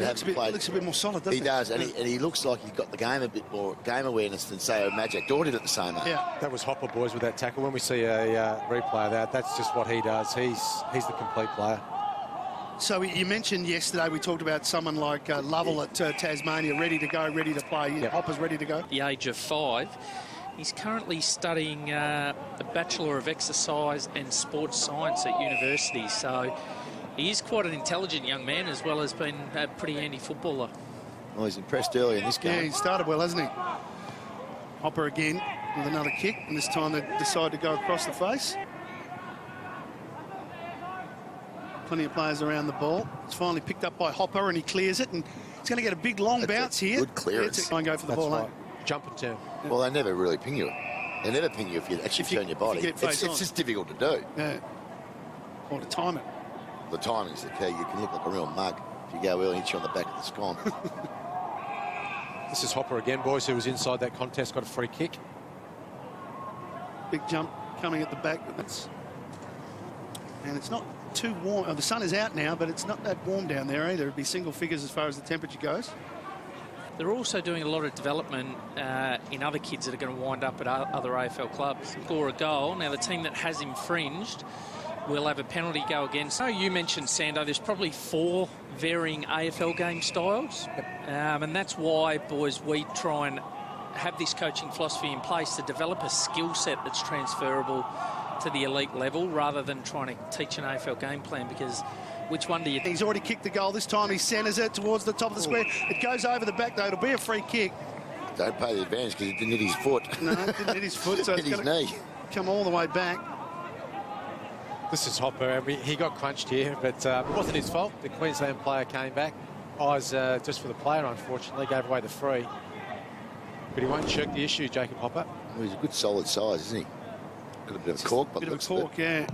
that haven't played. He looks a bit more solid, doesn't he? He does, and he looks like he's got the game a bit more game awareness than, say, Magic Door did at the same age. Yeah. That was Hopper, boys, with that tackle. When we see a replay of that, that's just what he does. He's the complete player. So you mentioned yesterday, we talked about someone like Lovell at Tasmania, ready to go, ready to play. Yep. Hopper's ready to go. The age of 5. He's currently studying a Bachelor of Exercise and Sports Science at university. So he is quite an intelligent young man, as well as being a pretty handy footballer. Well, he's impressed early in this game. Yeah, he started well, hasn't he? Hopper again with another kick, and this time they decide to go across the face. Plenty of players around the ball. It's finally picked up by Hopper, and he clears it, and he's going to get a big long bounce here. Good clearance. Try and go for the ball. Right. Jump and turn. Well, they never really ping you. They never ping you if you actually turn your body. It's just difficult to do. Yeah. Or to time it. The timing's the key. You can look like a real mug if you go early and hit you on the back of the scone. This is Hopper again, boys, who was inside that contest, got a free kick. Big jump coming at the back. And it's not too warm. Oh, the sun is out now, but it's not that warm down there either. It'd be single figures as far as the temperature goes. They're also doing a lot of development in other kids that are going to wind up at other AFL clubs. Score a goal. Now, the team that has infringed will have a penalty go against. I know you mentioned, Sando, there's probably 4 varying AFL game styles. And that's why, boys, we try and have this coaching philosophy in place to develop a skill set that's transferable to the elite level rather than trying to teach an AFL game plan, because which one do you... He's already kicked the goal this time. He centres it towards the top of the square. It goes over the back, though. It'll be a free kick. Don't pay the advantage because it didn't hit his foot. No, it didn't hit his foot, so hit it's his going knee. to come all the way back. This is Hopper. He got crunched here, but it wasn't his fault. The Queensland player came back. Eyes just for the player, unfortunately. Gave away the free. But he won't shirk the issue, Jacob Hopper. Well, he's a good solid size, isn't he? Got a bit of a cork. Bit of a cork, yeah.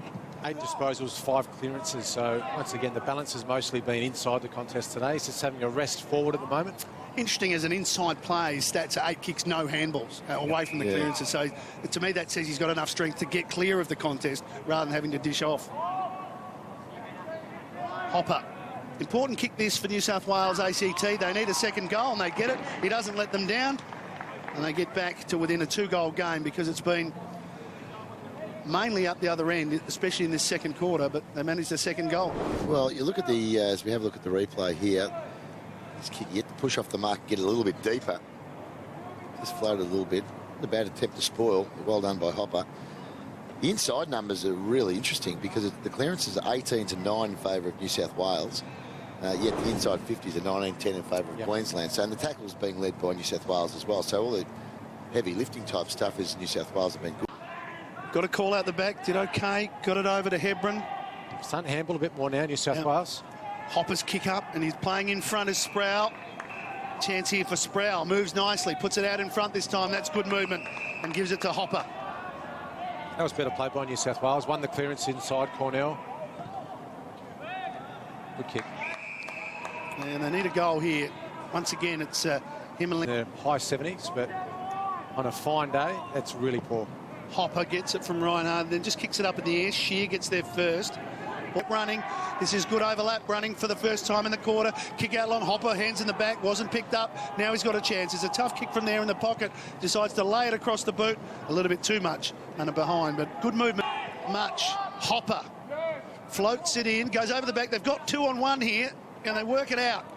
8 disposals, 5 clearances. So, once again, the balance has mostly been inside the contest today. He's just having a rest forward at the moment. Interesting, as an inside play, his stats are 8 kicks, no handballs away from the clearances. So, to me, that says he's got enough strength to get clear of the contest rather than having to dish off. Hopper. Important kick this for New South Wales ACT. They need a second goal, and they get it. He doesn't let them down. And they get back to within a 2-goal game, because it's been mainly up the other end, especially in this second quarter, but they managed a second goal. Well, you look at the, as we have a look at the replay here, this kick, you have to push off the mark, get a little bit deeper. Just floated a little bit. Not a bad attempt to spoil. Well done by Hopper. The inside numbers are really interesting because the clearances are 18-9 in favour of New South Wales, yet the inside 50s are 19-10 in favour of Queensland. So, and the tackles being led by New South Wales as well. So all the heavy lifting type stuff is New South Wales have been good. Got a call out the back, did okay, got it over to Hebron. Starting to handle a bit more now, New South Wales. Hopper's kick up, and he's playing in front of Sproul. Chance here for Sproul, moves nicely, puts it out in front this time. That's good movement, and gives it to Hopper. That was better play by New South Wales. Won the clearance inside Cornell. Good kick. And they need a goal here. Once again, it's him and... They're high 70s, but on a fine day, that's really poor. Hopper gets it from Reinhard, then just kicks it up in the air. Shear gets there first. Running. This is good overlap running for the first time in the quarter. Kick out long. Hopper, hands in the back, wasn't picked up. Now he's got a chance. It's a tough kick from there in the pocket. Decides to lay it across the boot. A little bit too much and a behind, but good movement. Much. Hopper floats it in, goes over the back. They've got 2-on-1 here, and they work it out.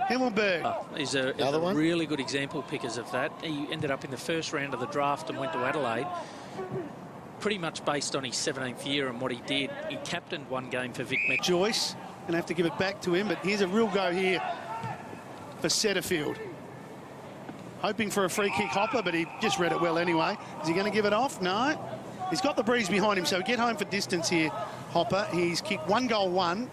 Himmelberg. He's a really good example, Pickers, of that. He ended up in the first round of the draft and went to Adelaide. Pretty much based on his 17th year and what he did. He captained one game for Vic Met. Joyce, gonna have to give it back to him, but here's a real go here for Setterfield. Hoping for a free kick, Hopper, but he just read it well anyway. Is he going to give it off? No. He's got the breeze behind him, so get home for distance here, Hopper. He's kicked 1 goal, 1.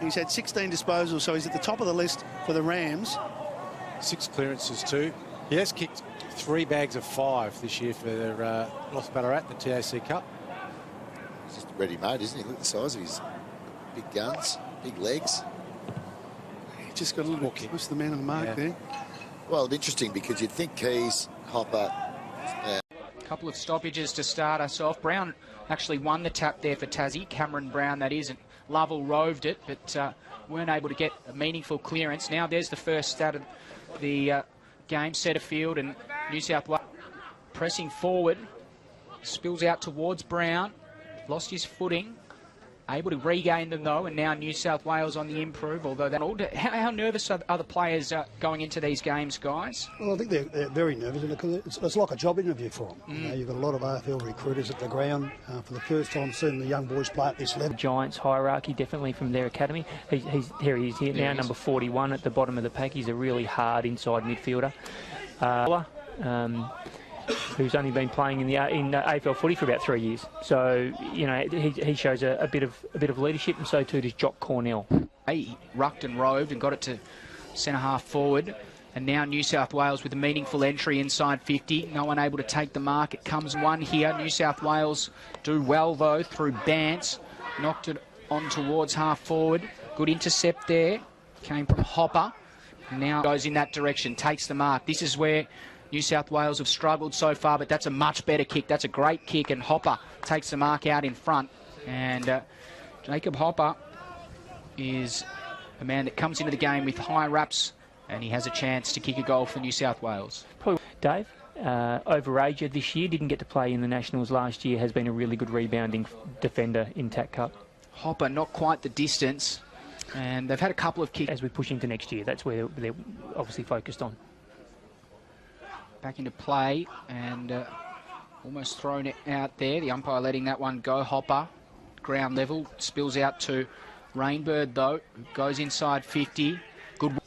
He's had 16 disposals, so he's at the top of the list for the Rams. 6 clearances too. He has kicked 3 bags of 5 this year for North Ballarat, the TAC Cup. He's just ready-made, isn't he? Look at the size of his big guns, big legs. He just got a little bit close to the man on the mark there. Well, it's interesting because you'd think Keys, Hopper... Couple of stoppages to start us off. Brown actually won the tap there for Tassie. Cameron Brown, that is, and Lovell roved it, but weren't able to get a meaningful clearance. Now there's the first stat of the game. Setterfield and New South Wales pressing forward. Spills out towards Brown. Lost his footing. Able to regain them, though, and now New South Wales on the improve, although how nervous are the players going into these games, guys? Well, I think they're very nervous, because it's like a job interview for them. You know, you've got a lot of AFL recruiters at the ground. For the first time seeing the young boys play at this level. Giants hierarchy, definitely from their academy. Here he is now, number 41 at the bottom of the pack. He's a really hard inside midfielder. Who's only been playing in AFL footy for about 3 years. So, you know, he shows a bit of leadership, and so too does Jock Cornell. He rucked and roved and got it to centre half forward. And now New South Wales with a meaningful entry inside 50. No one able to take the mark. It comes one here. New South Wales do well, though, through Bance. Knocked it on towards half forward. Good intercept there. Came from Hopper. Now goes in that direction, takes the mark. This is where New South Wales have struggled so far, but that's a much better kick. That's a great kick, and Hopper takes the mark out in front. And Jacob Hopper is a man that comes into the game with high raps, and he has a chance to kick a goal for New South Wales. Dave, overager this year, didn't get to play in the Nationals last year, has been a really good rebounding defender in TAC Cup. Hopper, not quite the distance, and they've had a couple of kicks. As we push into next year, that's where they're obviously focused on. Back into play, and almost thrown it out there. The umpire letting that one go. Hopper, ground level, spills out to Rainbird, though. Goes inside 50. Good.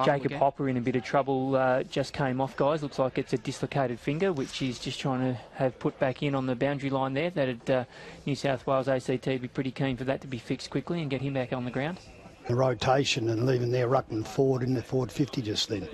Jacob Hopper in a bit of trouble, just came off, guys. Looks like it's a dislocated finger, which he's just trying to have put back in on the boundary line there. That'd New South Wales ACT be pretty keen for that to be fixed quickly and get him back on the ground. The rotation and leaving their ruckman forward in the forward 50 just then.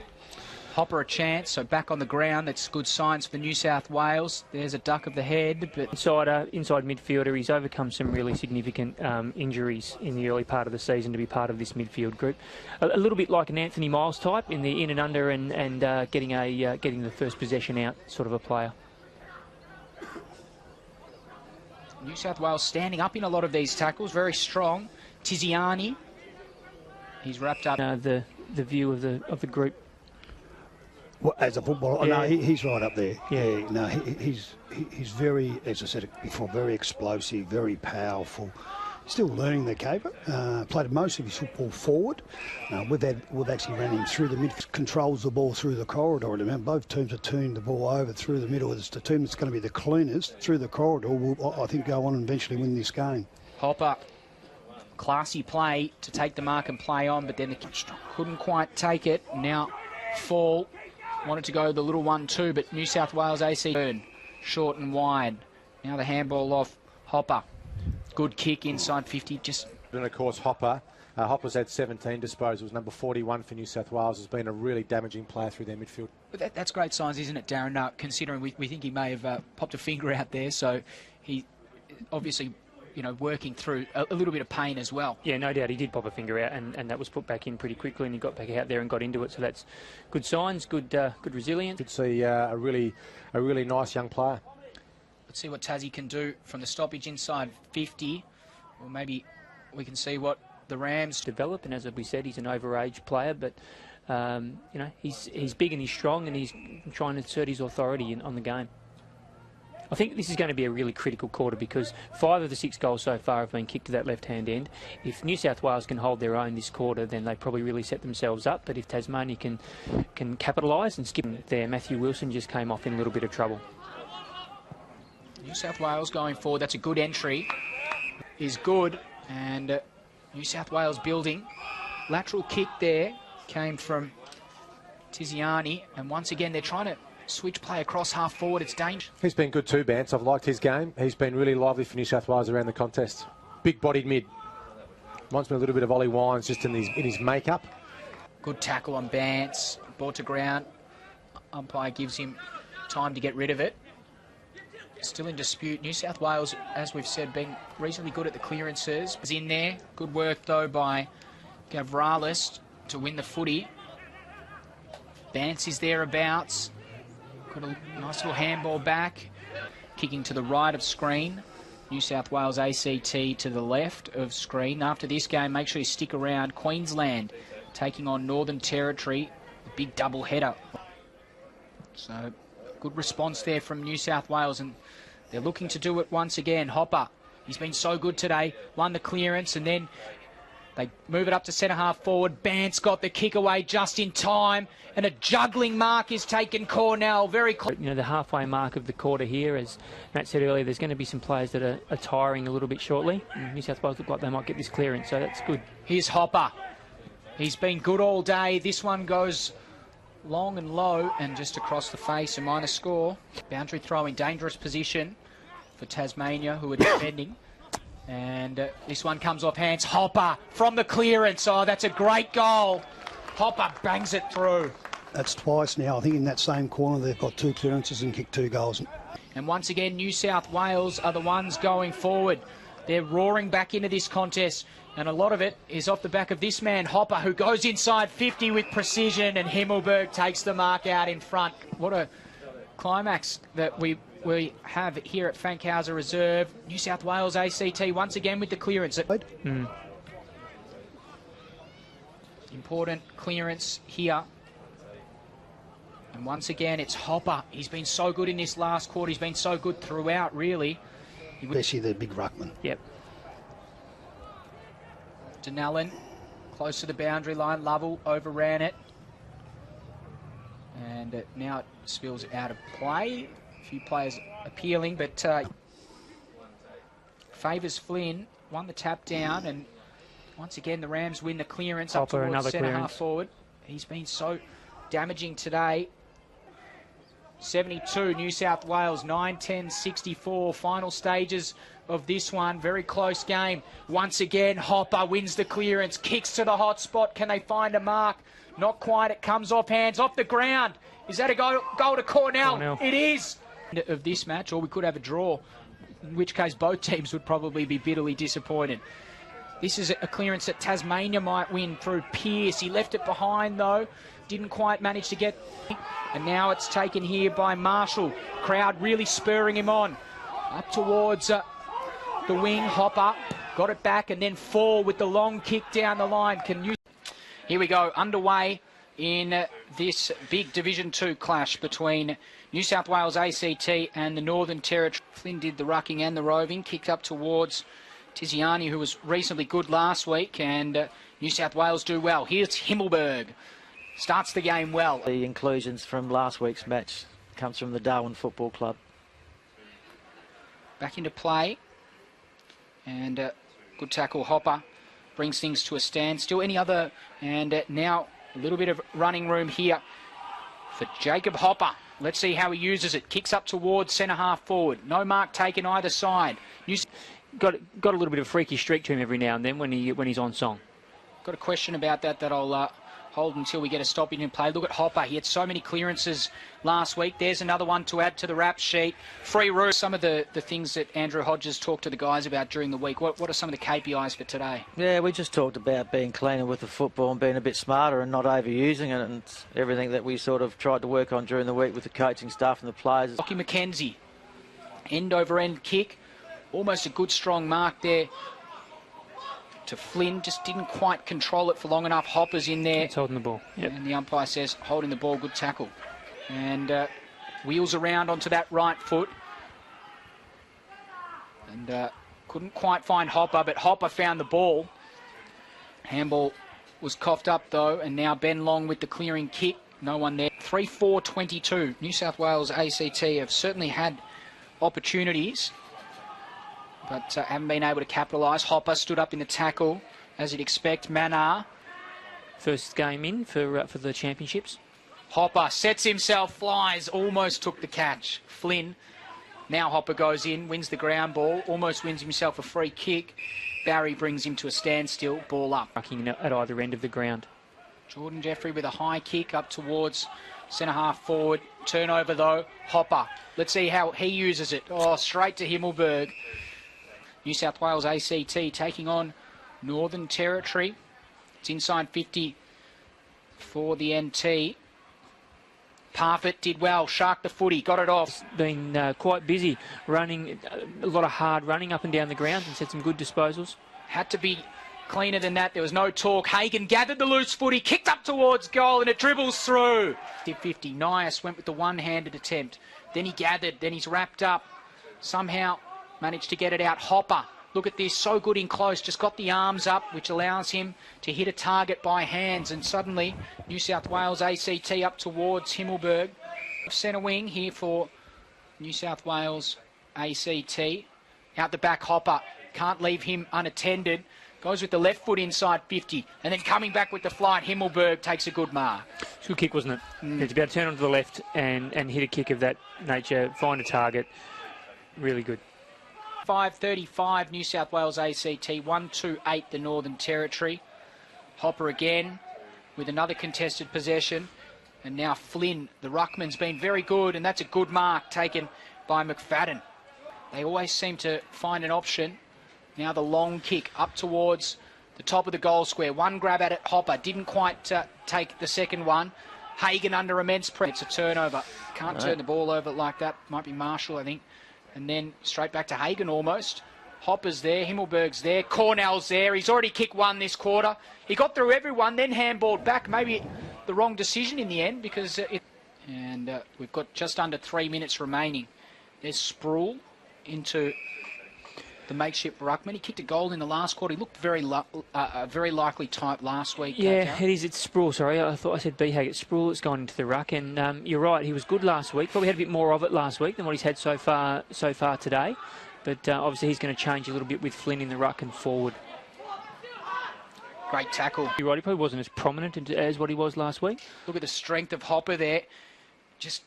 Hopper a chance, so back on the ground. That's good signs for New South Wales. There's a duck of the head. But inside midfielder, he's overcome some really significant injuries in the early part of the season to be part of this midfield group. A little bit like an Anthony Miles type in the in and under and getting the first possession out sort of a player. New South Wales standing up in a lot of these tackles, very strong. Tiziani, he's wrapped up. The view of the group. Well, as a footballer, yeah. no, he's right up there. Yeah, no, he's very, as I said before, very explosive, very powerful. Still learning the caper. Played most of his football forward. We've actually ran him through the mid. Controls the ball through the corridor. Remember, both teams are turning the ball over through the middle. It's the team that's going to be the cleanest through the corridor will, I think, go on and eventually win this game. Hopper, classy play to take the mark and play on, but then couldn't quite take it. Now Fall wanted to go the little 1-2, but New South Wales AC turn short and wide. Now the handball off Hopper. Good kick inside 50. And of course Hopper's had 17 disposals. Number 41 for New South Wales has been a really damaging player through their midfield. But that's great signs, isn't it, Darren? Considering we think he may have popped a finger out there, so he obviously, you know, working through a little bit of pain as well. Yeah, no doubt he did pop a finger out, and that was put back in pretty quickly, and he got back out there and got into it. So that's good signs, good resilience. Could see a really nice young player. Let's see what Tassie can do from the stoppage inside 50, or maybe we can see what the Rams develop. And as we said, he's an overage player, but you know, he's big and he's strong, and he's trying to assert his authority on the game. I think this is going to be a really critical quarter because 5 of the 6 goals so far have been kicked to that left-hand end. If New South Wales can hold their own this quarter, then they probably really set themselves up. But if Tasmania can capitalise and skip there, Matthew Wilson just came off in a little bit of trouble. New South Wales going forward. That's a good entry. Is good. And New South Wales building. Lateral kick there came from Tiziani. And once again, they're trying to switch play across half forward. It's dangerous. He's been good too, Bance. I've liked his game. He's been really lively for New South Wales around the contest. Big-bodied mid. Reminds me a little bit of Ollie Wines just in his makeup. Good tackle on Bance. Brought to ground. Umpire gives him time to get rid of it. Still in dispute. New South Wales, as we've said, being reasonably good at the clearances. Is in there. Good work, though, by Gavralis to win the footy. Bance is thereabouts. Got a nice little handball back. Kicking to the right of screen. New South Wales ACT to the left of screen. After this game, make sure you stick around. Queensland taking on Northern Territory. A big double header. So good response there from New South Wales, and they're looking to do it once again. Hopper, he's been so good today. Won the clearance, and then they move it up to centre-half forward. Bant's got the kick away just in time, and a juggling mark is taken. Cornell very close. You know, the halfway mark of the quarter here, as Matt said earlier, there's going to be some players that are tiring a little bit shortly. And New South Wales look like they might get this clearance, so that's good. Here's Hopper. He's been good all day. This one goes long and low and just across the face, a minor score. Boundary throw in dangerous position for Tasmania, who are defending. And this one comes off hands. Hopper from the clearance. Oh, that's a great goal. Hopper bangs it through. That's twice now. I think in that same corner they've got 2 clearances and kicked 2 goals. And once again, New South Wales are the ones going forward. They're roaring back into this contest. And a lot of it is off the back of this man, Hopper, who goes inside 50 with precision, and Himmelberg takes the mark out in front. What a climax that we have here at Fankhauser Reserve. New South Wales ACT once again with the clearance. Important clearance here. And once again, it's Hopper. He's been so good in this last quarter. He's been so good throughout, really. Especially the big ruckman. Yep. Denellen, close to the boundary line. Lovell overran it. And now it spills out of play. A few players appealing, but favours Flynn. Won the tap down, and once again the Rams win the clearance up towards centre-half forward. He's been so damaging today. 72, New South Wales, 9-10-64. Final stages of this one. Very close game. Once again, Hopper wins the clearance, kicks to the hot spot. Can they find a mark? Not quite. It comes off hands, off the ground. Is that a goal to Cornell? It is. Of this match, or we could have a draw, in which case both teams would probably be bitterly disappointed. This is a clearance that Tasmania might win through Pearce. He left it behind, though. Didn't quite manage to get... And now it's taken here by Marshall. Crowd really spurring him on. Up towards the wing. Hopper got it back, and then Fall with the long kick down the line. Here we go, underway in this big Division 2 clash between New South Wales ACT and the Northern Territory. Flynn did the rucking and the roving, kicked up towards Tiziani, who was reasonably good last week, and New South Wales do well. Here's Himmelberg. Starts the game well. The inclusions from last week's match comes from the Darwin Football Club. Back into play. And good tackle, Hopper. Brings things to a standstill. Any other... And now a little bit of running room here for Jacob Hopper. Let's see how he uses it. Kicks up towards centre-half forward. No mark taken either side. Got a little bit of a freaky streak to him every now and then when he's on song. Got a question about that I'll hold until we get a stoppage in play. Look at Hopper. He had so many clearances last week. There's another one to add to the rap sheet. Free room. Some of the things that Andrew Hodges talked to the guys about during the week. What are some of the KPIs for today? Yeah, we just talked about being cleaner with the football and being a bit smarter and not overusing it, and everything that we sort of tried to work on during the week with the coaching staff and the players. Lockie McKenzie. End over end kick. Almost a good strong mark there to Flynn. Just didn't quite control it for long enough. Hopper's in there. It's holding the ball. Yep. And the umpire says, holding the ball, good tackle. And wheels around onto that right foot. And couldn't quite find Hopper, but Hopper found the ball. Handball was coughed up, though, and now Ben Long with the clearing kick. No one there. 3-4-22. New South Wales ACT have certainly had opportunities, but haven't been able to capitalise. Hopper stood up in the tackle, as you'd expect. Manar. First game in for the championships. Hopper sets himself, flies, almost took the catch. Flynn. Now Hopper goes in, wins the ground ball, almost wins himself a free kick. Barry brings him to a standstill, ball up. Rucking at either end of the ground. Jordan Jeffrey with a high kick up towards centre-half forward. Turnover, though. Hopper. Let's see how he uses it. Oh, straight to Himmelberg. New South Wales ACT taking on Northern Territory. It's inside 50 for the NT. Parfitt did well, sharked the footy, got it off. Been quite busy running, a lot of hard running up and down the ground and set some good disposals. Had to be cleaner than that. There was no talk. Hagan gathered the loose footy, kicked up towards goal, and it dribbles through. 50. Nias went with the one-handed attempt. Then he gathered, then he's wrapped up. Somehow managed to get it out. Hopper, look at this, so good in close. Just got the arms up, which allows him to hit a target by hands. And suddenly, New South Wales ACT up towards Himmelberg. Centre wing here for New South Wales ACT. Out the back, Hopper. Can't leave him unattended. Goes with the left foot inside 50. And then coming back with the flight, Himmelberg takes a good mark. It's a good kick, wasn't it? It's about to turn onto the left and hit a kick of that nature, find a target. Really good. 5:35 New South Wales ACT, 1-2-8 the Northern Territory. Hopper again with another contested possession. And now Flynn, the ruckman's been very good, and that's a good mark taken by McFadden. They always seem to find an option. Now the long kick up towards the top of the goal square. One grab at it, Hopper. Didn't quite take the second one. Hagan under immense pressure. It's a turnover. Can't turn the ball over like that. Might be Marshall, I think. And then straight back to Hagan almost. Hopper's there, Himmelberg's there, Cornell's there. He's already kicked one this quarter. He got through everyone, then handballed back. Maybe the wrong decision in the end because we've got just under 3 minutes remaining. There's Sproul into the makeshift ruckman. He kicked a goal in the last quarter. He looked very likely type last week. Yeah, it is. It's Sproul, sorry. I thought I said Behag. It's Sproul that's gone into the ruck. And you're right, he was good last week. Probably had a bit more of it last week than what he's had so far today. But obviously he's going to change a little bit with Flynn in the ruck and forward. Great tackle. You're right, he probably wasn't as prominent as what he was last week. Look at the strength of Hopper there. Just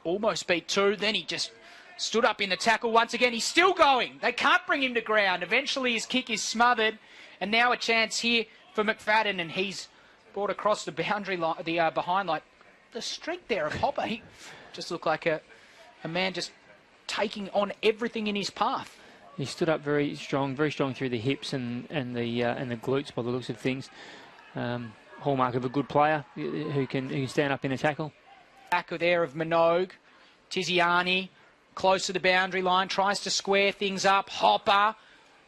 almost beat two. Then he just stood up in the tackle once again. He's still going. They can't bring him to ground. Eventually his kick is smothered. And now a chance here for McFadden. And he's brought across the boundary line, the behind line. The strength there of Hopper. He just looked like a man just taking on everything in his path. He stood up very strong through the hips and the glutes by the looks of things. Hallmark of a good player who can stand up in a tackle. Back there of Minogue, Tiziani, close to the boundary line, tries to square things up. Hopper,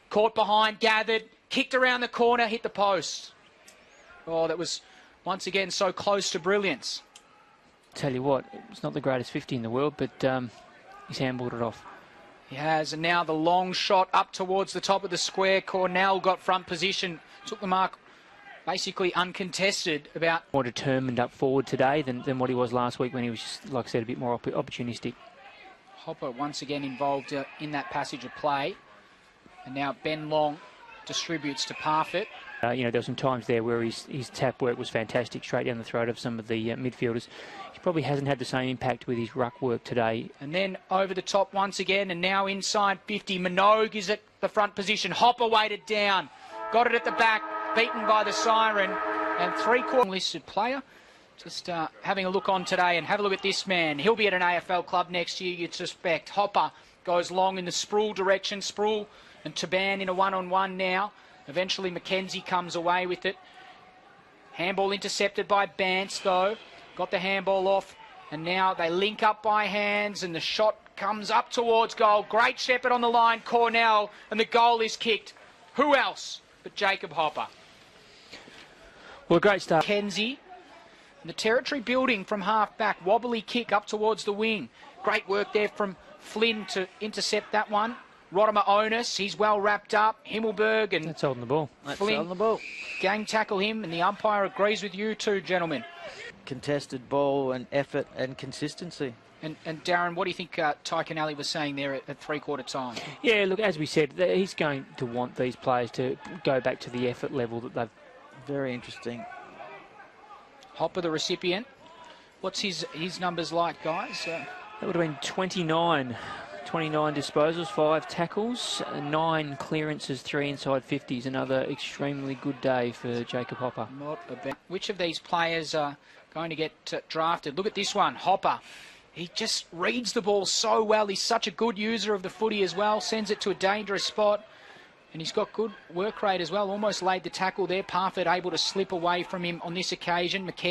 caught behind, gathered, kicked around the corner, hit the post. Oh, that was once again so close to brilliance. Tell you what, it's not the greatest 50 in the world, but he's handballed it off. He has, and now the long shot up towards the top of the square. Cornell got front position, took the mark basically uncontested. About more determined up forward today than what he was last week when he was, just, like I said, a bit more opportunistic. Hopper once again involved in that passage of play. And now Ben Long distributes to Parfitt. There were some times there where his tap work was fantastic, straight down the throat of some of the midfielders. He probably hasn't had the same impact with his ruck work today. And then over the top once again, and now inside 50. Minogue is at the front position. Hopper weighted down. Got it at the back, beaten by the siren. And three-quarter listed player. Just having a look on today, and have a look at this man. He'll be at an AFL club next year, you'd suspect. Hopper goes long in the Sproul direction. Sproul and Taban in a one-on-one now. Eventually Mackenzie comes away with it. Handball intercepted by Bance, though. Got the handball off, and now they link up by hands, and the shot comes up towards goal. Great Shepherd on the line, Cornell, and the goal is kicked. Who else but Jacob Hopper? Well, great start. Mackenzie. The territory building from half-back. Wobbly kick up towards the wing. Great work there from Flynn to intercept that one. Rodimer Onus, he's well wrapped up. Himmelberg and that's holding the ball. Flynn holding the ball. Gang tackle him, and the umpire agrees with you too, gentlemen. Contested ball and effort and consistency. And Darren, what do you think Ty Canelli was saying there at three-quarter time? Yeah, look, as we said, he's going to want these players to go back to the effort level that they've... Very interesting. Hopper, the recipient. What's his numbers like, guys? That would have been 29 disposals, 5 tackles, 9 clearances, 3 inside 50s. Another extremely good day for Jacob Hopper. Not a bad. Which of these players are going to get drafted? Look at this one, Hopper. He just reads the ball so well. He's such a good user of the footy as well. Sends it to a dangerous spot. And he's got good work rate as well. Almost laid the tackle there. Parfitt able to slip away from him on this occasion. McKenzie.